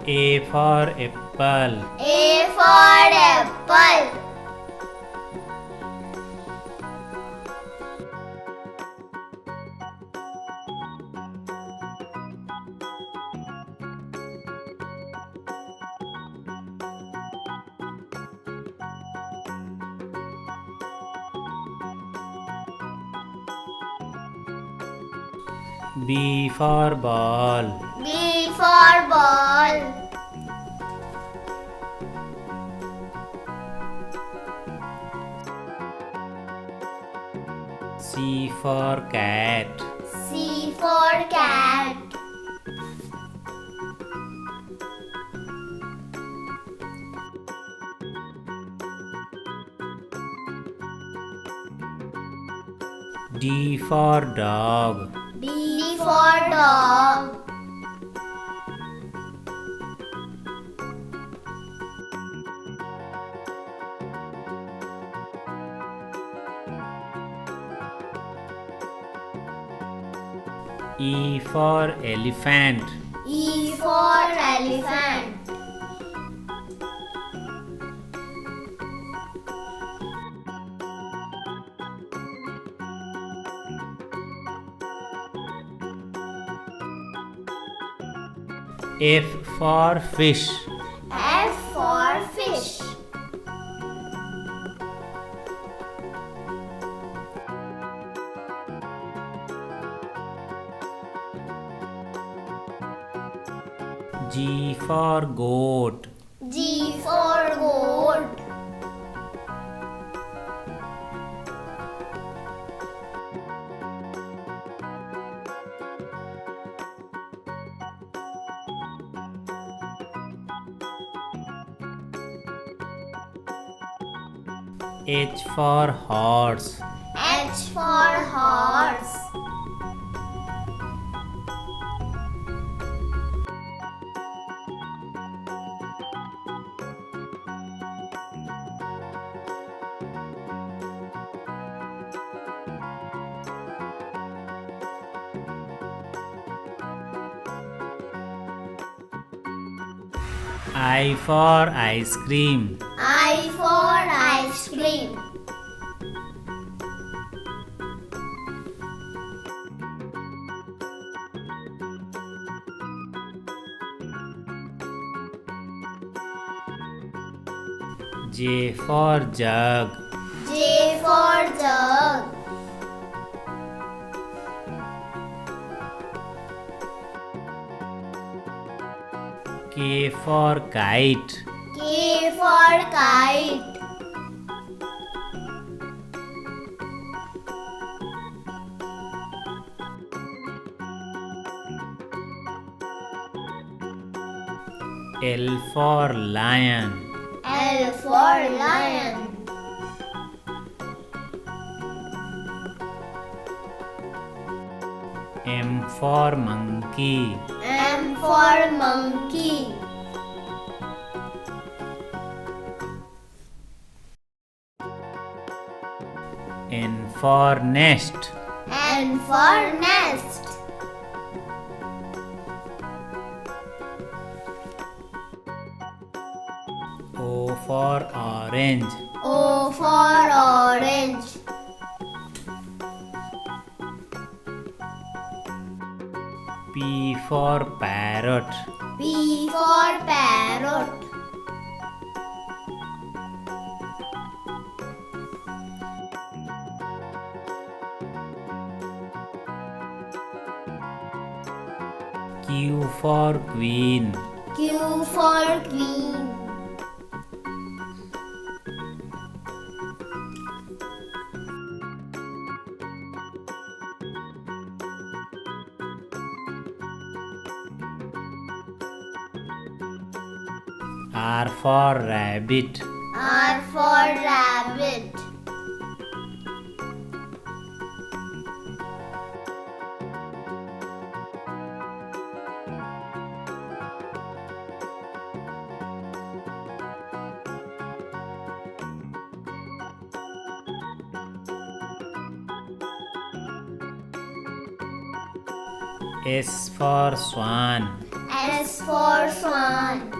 A for apple. A for apple. B for ball. B for ball. C for cat. C for cat. D for dog. D for dog. E for elephant. E for elephant. F for fish. F for fish. G for goat. G for goat. H for horse. H for horse. I for ice cream. I for ice cream. J for jug. J for jug. K for kite. K for kite. L for lion. L for lion. M for monkey. M for monkey. N for nest. N for nest. O for orange. O for orange. P for parrot. P for parrot. Q for queen. Q for queen. R for rabbit. R for rabbit. S for swan. S for swan.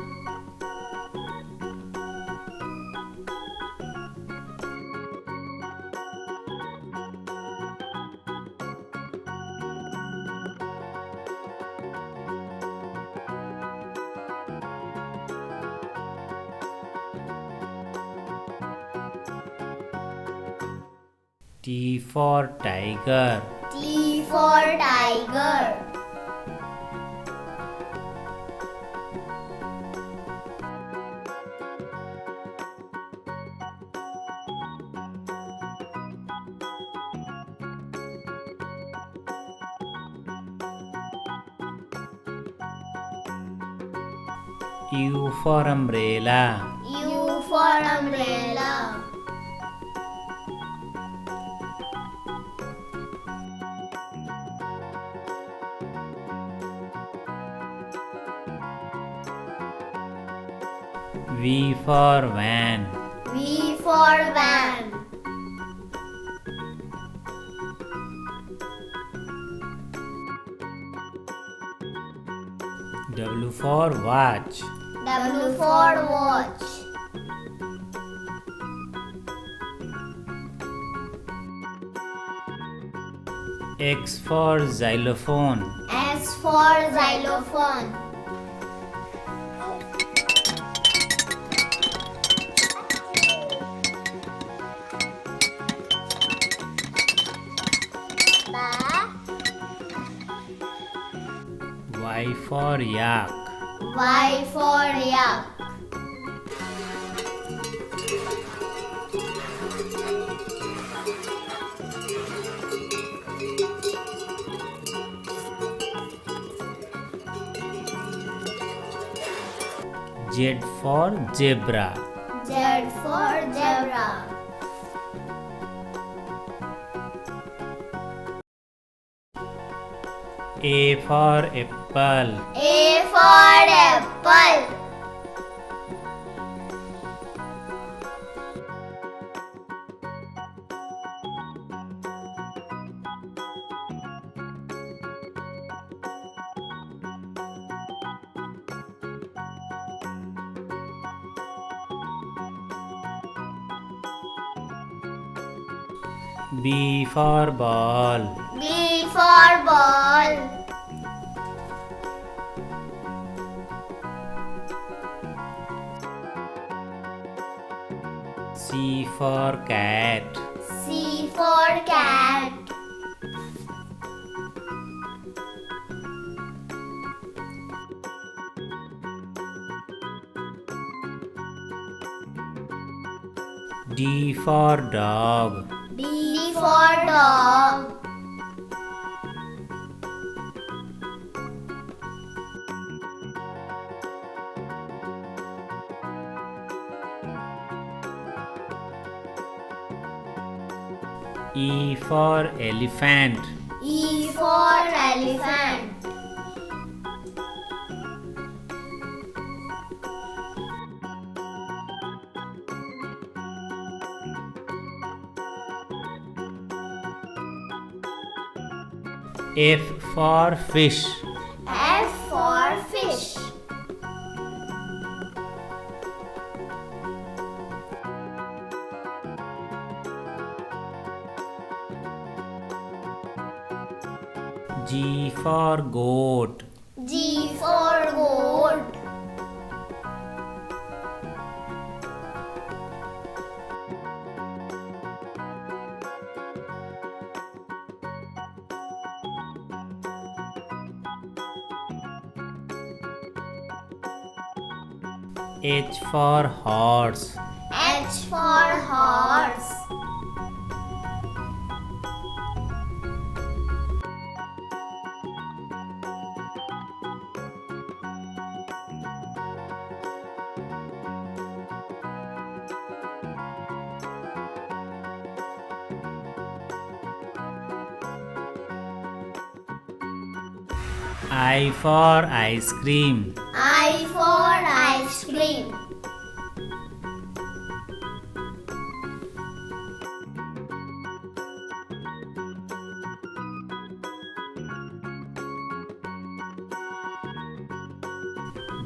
T for tiger. T for tiger. U for umbrella. U for umbrella. V for van. V for van. W for watch. W for watch. X for xylophone. S for xylophone. Y for yak. Y for yak. Z for zebra. Z for zebra. A for apple. A for apple. B for ball. B for ball. C for cat. C for cat. D for dog. D for dog. E for elephant. E for elephant. F for fish. F for fish. G for goat. G for goat. H for horse. H for horse. I for ice cream. I for ice cream.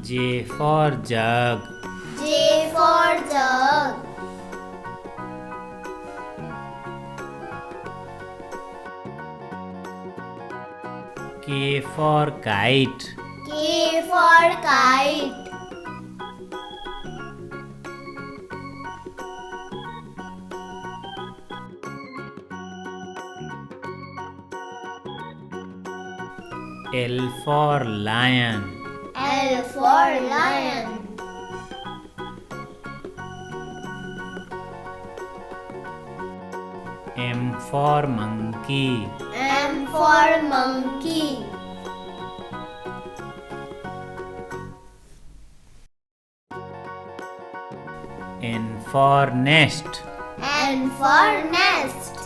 J for jug. J for jug. K for kite. K for kite. L for lion. L for lion. M for monkey. M for monkey. N for nest. N for nest.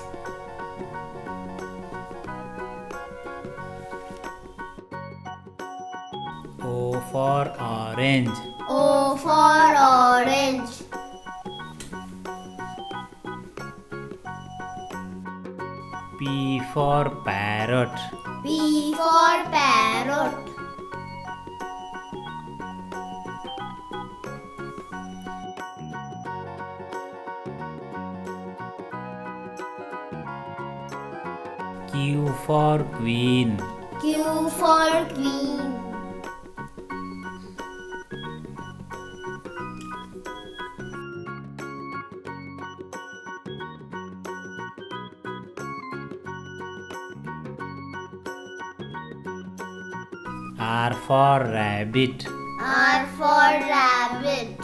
O for orange. O for orange. P for parrot. P for parrot. Q for queen. Q for queen. R for rabbit. R for rabbit.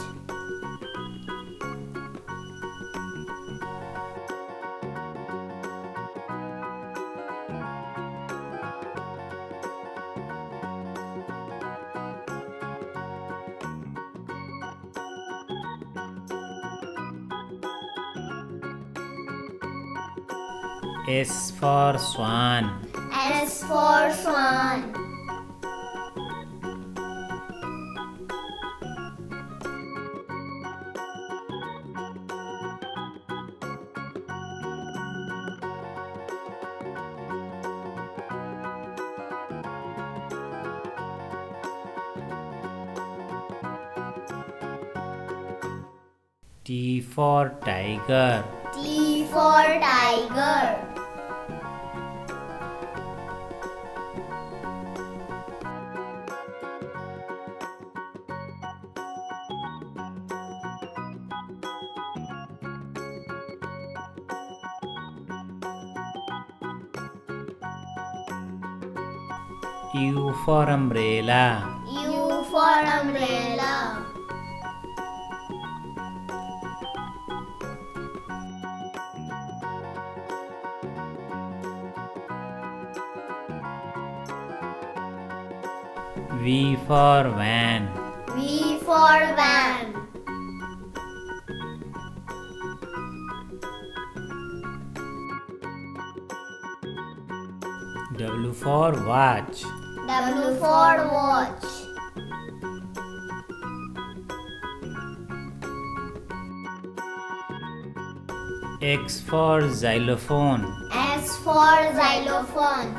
S for swan. S for swan. T for tiger. T for tiger. U for umbrella. U for umbrella. V for van. V for van. W for watch. W for watch. X for xylophone. S for xylophone.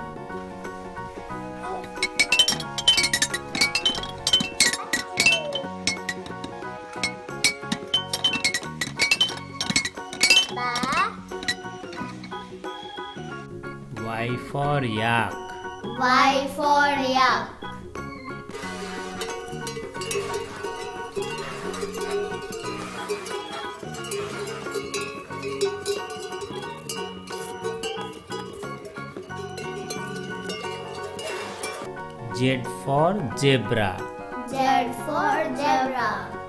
Y for yak. Y for yak. Z for zebra. Z for zebra.